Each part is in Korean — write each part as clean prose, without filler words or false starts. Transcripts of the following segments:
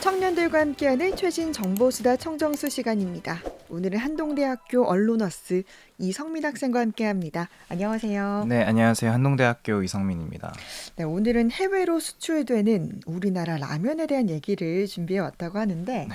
청년들과 함께하는 최신 정보수다 청정수 시간입니다. 오늘은 한동대학교 언론어스 이성민 학생과 함께합니다. 안녕하세요. 네, 안녕하세요. 한동대학교 이성민입니다. 네, 오늘은 해외로 수출되는 우리나라 라면에 대한 얘기를 준비해 왔다고 하는데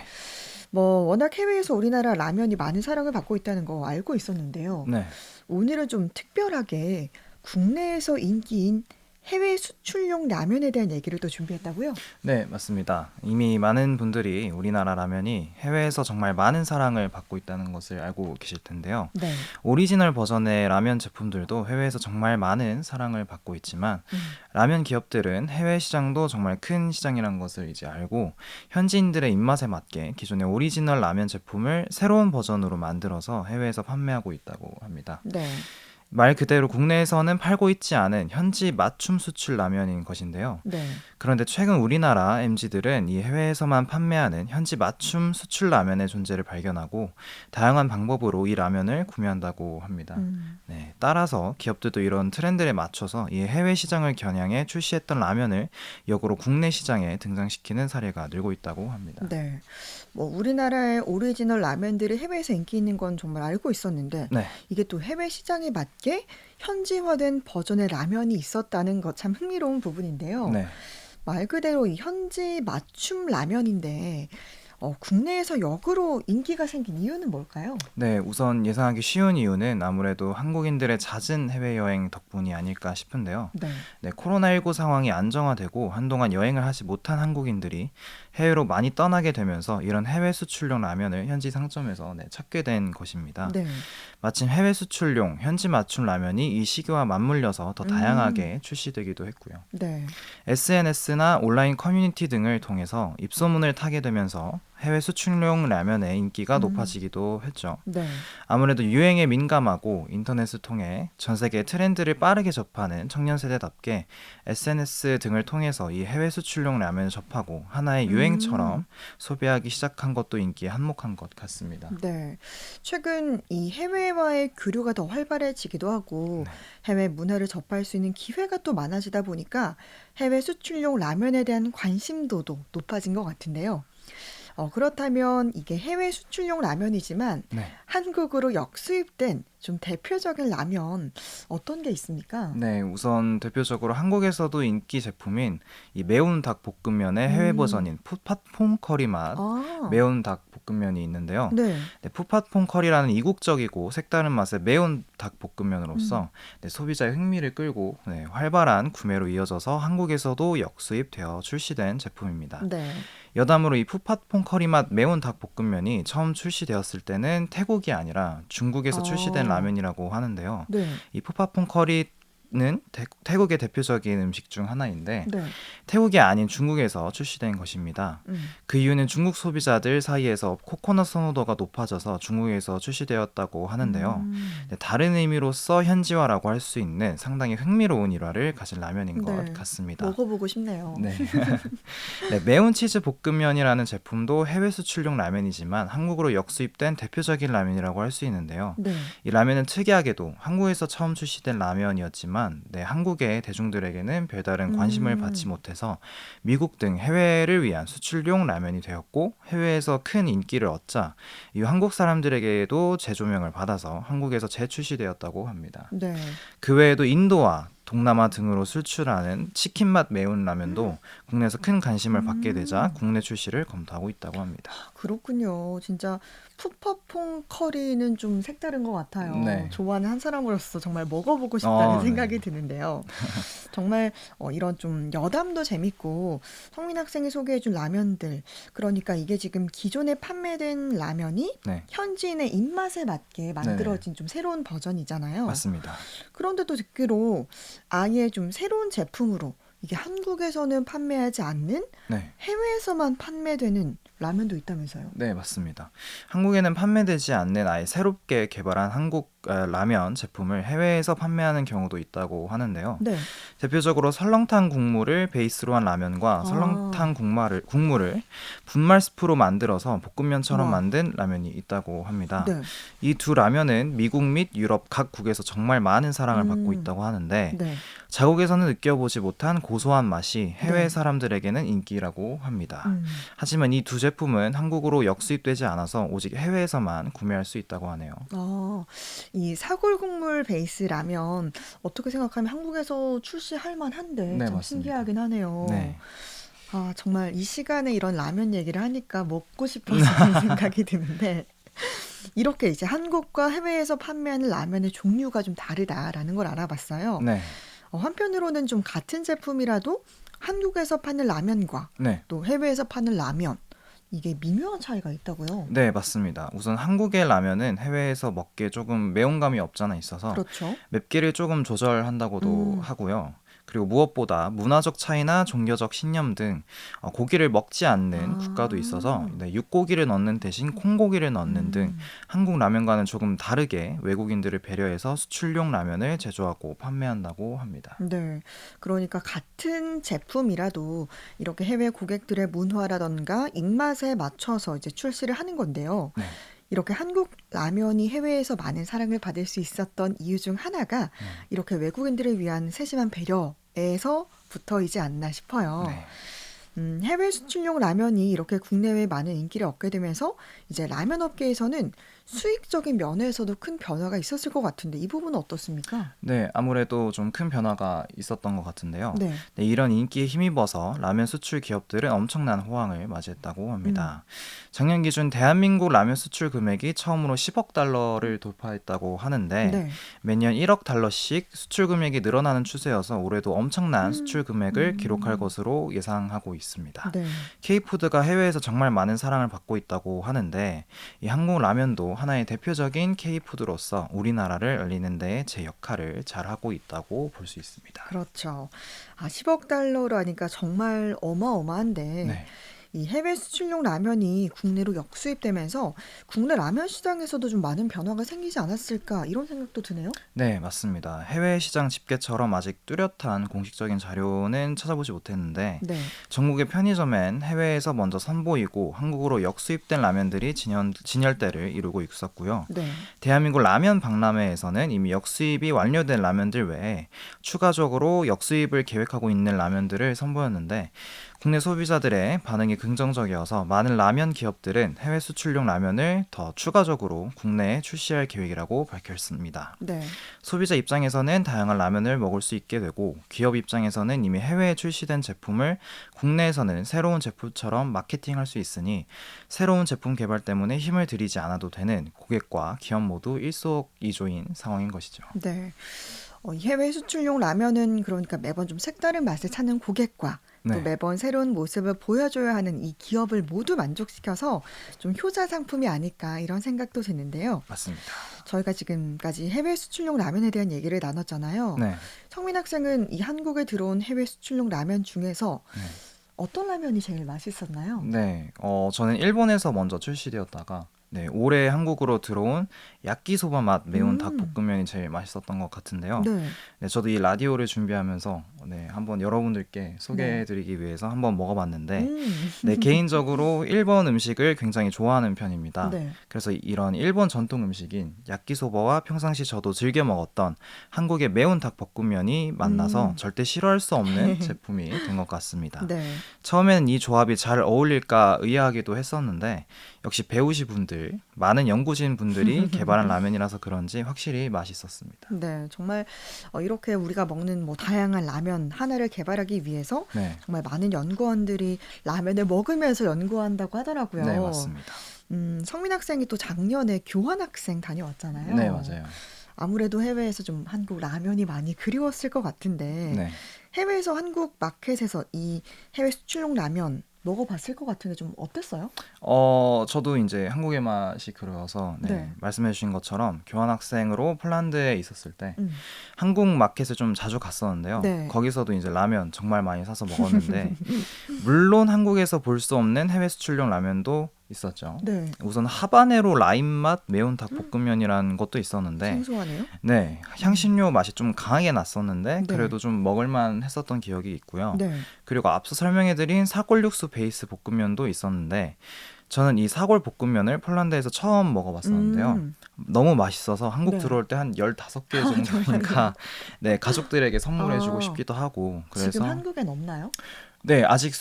워낙 해외에서 우리나라 라면이 많은 사랑을 받고 있다는 거 알고 있었는데요. 네, 오늘은 좀 특별하게 국내에서 인기인 해외 수출용 라면에 대한 얘기를 또 준비했다고요? 네, 맞습니다. 이미 많은 분들이 우리나라 라면이 해외에서 정말 많은 사랑을 받고 있다는 것을 알고 계실 텐데요. 네. 오리지널 버전의 라면 제품들도 해외에서 정말 많은 사랑을 받고 있지만 라면 기업들은 해외 시장도 정말 큰 시장이라는 것을 이제 알고 현지인들의 입맛에 맞게 기존의 오리지널 라면 제품을 새로운 버전으로 만들어서 해외에서 판매하고 있다고 합니다. 네. 말 그대로 국내에서는 팔고 있지 않은 현지 맞춤 수출 라면인 것인데요. 네. 그런데 최근 우리나라 MZ들은 이 해외에서만 판매하는 현지 맞춤 수출 라면의 존재를 발견하고 다양한 방법으로 이 라면을 구매한다고 합니다. 네, 따라서 기업들도 이런 트렌드에 맞춰서 이 해외 시장을 겨냥해 출시했던 라면을 역으로 국내 시장에 등장시키는 사례가 늘고 있다고 합니다. 네. 우리나라의 오리지널 라면들이 해외에서 인기 있는 건 정말 알고 있었는데 네, 이게 또 해외 시장에 맞게 현지화된 버전의 라면이 있었다는 것 참 흥미로운 부분인데요. 네. 말 그대로 이 현지 맞춤 라면인데 국내에서 역으로 인기가 생긴 이유는 뭘까요? 네, 우선 예상하기 쉬운 이유는 아무래도 한국인들의 잦은 해외여행 덕분이 아닐까 싶은데요. 네. 네, 코로나19 상황이 안정화되고 한동안 여행을 하지 못한 한국인들이 해외로 많이 떠나게 되면서 이런 해외 수출용 라면을 현지 상점에서 찾게 된 것입니다. 네. 마침 해외 수출용 현지 맞춤 라면이 이 시기와 맞물려서 더 다양하게 출시되기도 했고요. 네. SNS나 온라인 커뮤니티 등을 통해서 입소문을 타게 되면서 해외 수출용 라면의 인기가 높아지기도 했죠. 네. 아무래도 유행에 민감하고 인터넷을 통해 전 세계 트렌드를 빠르게 접하는 청년 세대답게 SNS 등을 통해서 이 해외 수출용 라면을 접하고 하나의 유행처럼 소비하기 시작한 것도 인기에 한몫한 것 같습니다. 네. 최근 이 해외와의 교류가 더 활발해지기도 하고 해외 문화를 접할 수 있는 기회가 또 많아지다 보니까 해외 수출용 라면에 대한 관심도도 높아진 것 같은데요. 그렇다면 이게 해외 수출용 라면이지만 네. 한국으로 역수입된 좀 대표적인 라면 어떤 게 있습니까? 네, 우선 대표적으로 한국에서도 인기 제품인 이 매운 닭 볶음면의 해외 버전인 푸팟퐁 커리 맛 아, 매운 닭 볶음면이 있는데요. 네. 네, 푸팟퐁 커리라는 이국적이고 색다른 맛의 매운 닭 볶음면으로서 소비자의 흥미를 끌고 활발한 구매로 이어져서 한국에서도 역수입되어 출시된 제품입니다. 네. 여담으로 이 푸팟퐁 커리 맛 매운 닭 볶음면이 처음 출시되었을 때는 태국이 아니라 중국에서 출시된 라면이라고 하는데요. 네. 이 푸팟퐁 커리는 태국의 대표적인 음식 중 하나인데 네. 태국이 아닌 중국에서 출시된 것입니다. 그 이유는 중국 소비자들 사이에서 코코넛 선호도가 높아져서 중국에서 출시되었다고 하는데요. 다른 의미로서 현지화라고 할 수 있는 상당히 흥미로운 일화를 가진 라면인 것 네. 같습니다. 먹어보고 싶네요. 네. 네, 매운 치즈 볶음면이라는 제품도 해외 수출용 라면이지만 한국으로 역수입된 대표적인 라면이라고 할 수 있는데요. 네. 이 라면은 특이하게도 한국에서 처음 출시된 라면이었지만 한국의 대중들에게는 별다른 관심을 받지 못해서 미국 등 해외를 위한 수출용 라면이 되었고 해외에서 큰 인기를 얻자 이 한국 사람들에게도 재조명을 받아서 한국에서 재출시되었다고 합니다. 네. 그 외에도 인도와 동남아 등으로 수출하는 치킨 맛 매운 라면도 국내에서 큰 관심을 받게 되자 국내 출시를 검토하고 있다고 합니다. 그렇군요. 진짜 푸파퐁 커리는 좀 색다른 것 같아요. 네. 좋아하는 한 사람으로서 정말 먹어보고 싶다는 네. 생각이 드는데요. 정말 이런 좀 여담도 재밌고 성민 학생이 소개해준 라면들 그러니까 이게 지금 기존에 판매된 라면이 네, 현지인의 입맛에 맞게 만들어진 좀 새로운 버전이잖아요. 맞습니다. 그런데도 듣기로 아예 좀 새로운 제품으로 이게 한국에서는 판매하지 않는 네. 해외에서만 판매되는 라면도 있다면서요. 네, 맞습니다. 한국에는 판매되지 않는 아예 새롭게 개발한 한국 라면 제품을 해외에서 판매하는 경우도 있다고 하는데요. 네. 대표적으로 설렁탕 국물을 베이스로 한 라면과 아. 설렁탕 국물을 분말 스프로 만들어서 볶음면처럼 와. 만든 라면이 있다고 합니다. 네. 이 두 라면은 미국 및 유럽 각 국에서 정말 많은 사랑을 받고 음. 있다고 하는데 네. 자국에서는 느껴보지 못한 고소한 맛이 해외 네. 사람들에게는 인기라고 합니다. 음. 하지만 이 두 제품은 한국으로 역수입되지 않아서 오직 해외에서만 구매할 수 있다고 하네요. 이 사골국물 베이스 라면 어떻게 생각하면 한국에서 출시할 만한데 네, 참 맞습니다. 신기하긴 하네요. 네. 정말 이 시간에 이런 라면 얘기를 하니까 먹고 싶어지는 생각이 드는데 이렇게 이제 한국과 해외에서 판매하는 라면의 종류가 좀 다르다라는 걸 알아봤어요. 네. 한편으로는 좀 같은 제품이라도 한국에서 파는 라면과 네. 또 해외에서 파는 라면 이게 미묘한 차이가 있다고요. 네, 맞습니다. 우선 한국의 라면은 해외에서 먹기에 조금 매운감이 없잖아 있어서 그렇죠. 맵기를 조금 조절한다고도 음. 하고요. 그리고 무엇보다 문화적 차이나 종교적 신념 등 고기를 먹지 않는 국가도 있어서 아. 육고기를 넣는 대신 콩고기를 넣는 등 음. 한국 라면과는 조금 다르게 외국인들을 배려해서 수출용 라면을 제조하고 판매한다고 합니다. 네. 그러니까 같은 제품이라도 이렇게 해외 고객들의 문화라던가 입맛에 맞춰서 이제 출시를 하는 건데요. 네. 이렇게 한국 라면이 해외에서 많은 사랑을 받을 수 있었던 이유 중 하나가 이렇게 외국인들을 위한 세심한 배려에서 붙어이지 않나 싶어요. 네. 해외 수출용 라면이 이렇게 국내외에 많은 인기를 얻게 되면서 이제 라면 업계에서는 수익적인 면에서도 큰 변화가 있었을 것 같은데 이 부분은 어떻습니까? 네, 아무래도 좀 큰 변화가 있었던 것 같은데요. 네. 네, 이런 인기에 힘입어서 라면 수출 기업들은 엄청난 호황을 맞이했다고 합니다. 작년 기준 대한민국 라면 수출 금액이 처음으로 10억 달러를 돌파했다고 하는데 네. 매년 1억 달러씩 수출 금액이 늘어나는 추세여서 올해도 엄청난 음. 수출 금액을 기록할 음. 것으로 예상하고 있습니다. 네. K푸드가 해외에서 정말 많은 사랑을 받고 있다고 하는데 이 한국 라면도 하나의 대표적인 K푸드로서 우리나라를 알리는 데 제 역할을 잘하고 있다고 볼 수 있습니다. 그렇죠. 10억 달러로 하니까 정말 어마어마한데 네. 이 해외 수출용 라면이 국내로 역수입되면서 국내 라면 시장에서도 좀 많은 변화가 생기지 않았을까 이런 생각도 드네요. 네, 맞습니다. 해외 시장 집계처럼 아직 뚜렷한 공식적인 자료는 찾아보지 못했는데 네. 전국의 편의점엔 해외에서 먼저 선보이고 한국으로 역수입된 라면들이 진열대를 이루고 있었고요. 네. 대한민국 라면 박람회에서는 이미 역수입이 완료된 라면들 외에 추가적으로 역수입을 계획하고 있는 라면들을 선보였는데 국내 소비자들의 반응이 긍정적이어서 많은 라면 기업들은 해외 수출용 라면을 더 추가적으로 국내에 출시할 계획이라고 밝혔습니다. 네. 소비자 입장에서는 다양한 라면을 먹을 수 있게 되고 기업 입장에서는 이미 해외에 출시된 제품을 국내에서는 새로운 제품처럼 마케팅할 수 있으니 새로운 제품 개발 때문에 힘을 들이지 않아도 되는 고객과 기업 모두 일석이조인 상황인 것이죠. 네. 이 해외 수출용 라면은 그러니까 매번 좀 색다른 맛을 찾는 고객과 또 네, 매번 새로운 모습을 보여줘야 하는 이 기업을 모두 만족시켜서 좀 효자 상품이 아닐까 이런 생각도 드는데요. 맞습니다. 저희가 지금까지 해외 수출용 라면에 대한 얘기를 나눴잖아요. 네, 성민 학생은 이 한국에 들어온 해외 수출용 라면 중에서 네. 어떤 라면이 제일 맛있었나요? 네, 저는 일본에서 먼저 출시되었다가 올해 한국으로 들어온 야끼소바 맛 매운 음. 닭볶음면이 제일 맛있었던 것 같은데요. 네. 저도 이 라디오를 준비하면서 한번 여러분들께 네. 소개해드리기 위해서 한번 먹어봤는데 음. 개인적으로 일본 음식을 굉장히 좋아하는 편입니다. 네. 그래서 이런 일본 전통 음식인 야끼소바와 평상시 저도 즐겨 먹었던 한국의 매운 닭볶음면이 만나서 음. 절대 싫어할 수 없는 제품이 된 것 같습니다. 네. 처음에는 이 조합이 잘 어울릴까 의아하기도 했었는데 역시 배우신 분들, 많은 연구진 분들이 개발한 라면이라서 그런지 확실히 맛있었습니다. 네. 정말 이렇게 우리가 먹는 뭐 다양한 라면 하나를 개발하기 위해서 네, 정말 많은 연구원들이 라면을 먹으면서 연구한다고 하더라고요. 네, 맞습니다. 성민 학생이 또 작년에 교환학생 다녀왔잖아요. 네, 맞아요. 아무래도 해외에서 좀 한국 라면이 많이 그리웠을 것 같은데 네. 해외에서 한국 마켓에서 이 해외 수출용 라면 먹어봤을 것 같은데 좀 어땠어요? 저도 이제 한국의 맛이 그리워서 네. 말씀해 주신 것처럼 교환학생으로 폴란드에 있었을 때 음. 한국 마켓을 좀 자주 갔었는데요. 네. 거기서도 이제 라면 정말 많이 사서 먹었는데 물론 한국에서 볼 수 없는 해외 수출용 라면도 있었죠. 네. 우선 하바네로 라임 맛 매운 닭볶음면이라는 것도 있었는데 생소하네요. 향신료 맛이 좀 강하게 났었는데 네. 그래도 좀 먹을만 했었던 기억이 있고요. 네. 그리고 앞서 설명해드린 사골 육수 베이스 볶음면도 있었는데 저는 이 사골 볶음면을 폴란드에서 처음 먹어봤었는데요. 음. 너무 맛있어서 한국 네. 들어올 때 한 15개 정말요? 정도니까 네, 가족들에게 선물해주고 아. 싶기도 하고 지금 그래서 한국엔 없나요? 네, 아직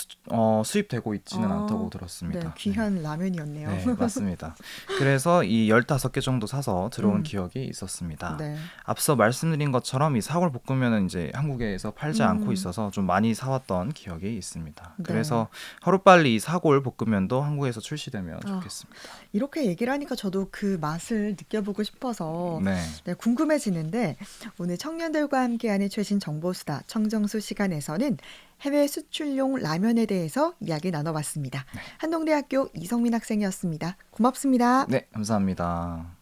수입되고 있지는 아. 않다고 네. 들었습니다. 귀한 라면이었네요. 네, 맞습니다. 그래서 이 15개 정도 사서 들어온 음. 기억이 있었습니다. 네. 앞서 말씀드린 것처럼 이 사골 볶음면은 이제 한국에서 팔지 않고 음. 있어서 좀 많이 사왔던 기억이 있습니다. 네. 그래서 하루빨리 이 사골 볶음면도 한국에서 출시되면 아. 좋겠습니다. 이렇게 얘기를 하니까 저도 그 맛을 느껴보고 싶어서 네. 네, 궁금해지는데 오늘 청년들과 함께하는 최신 정보수다 청정수 시간에서는 해외 수출용 라면에 대해서 이야기 나눠봤습니다. 한동대학교 이성민 학생이었습니다. 고맙습니다. 네, 감사합니다.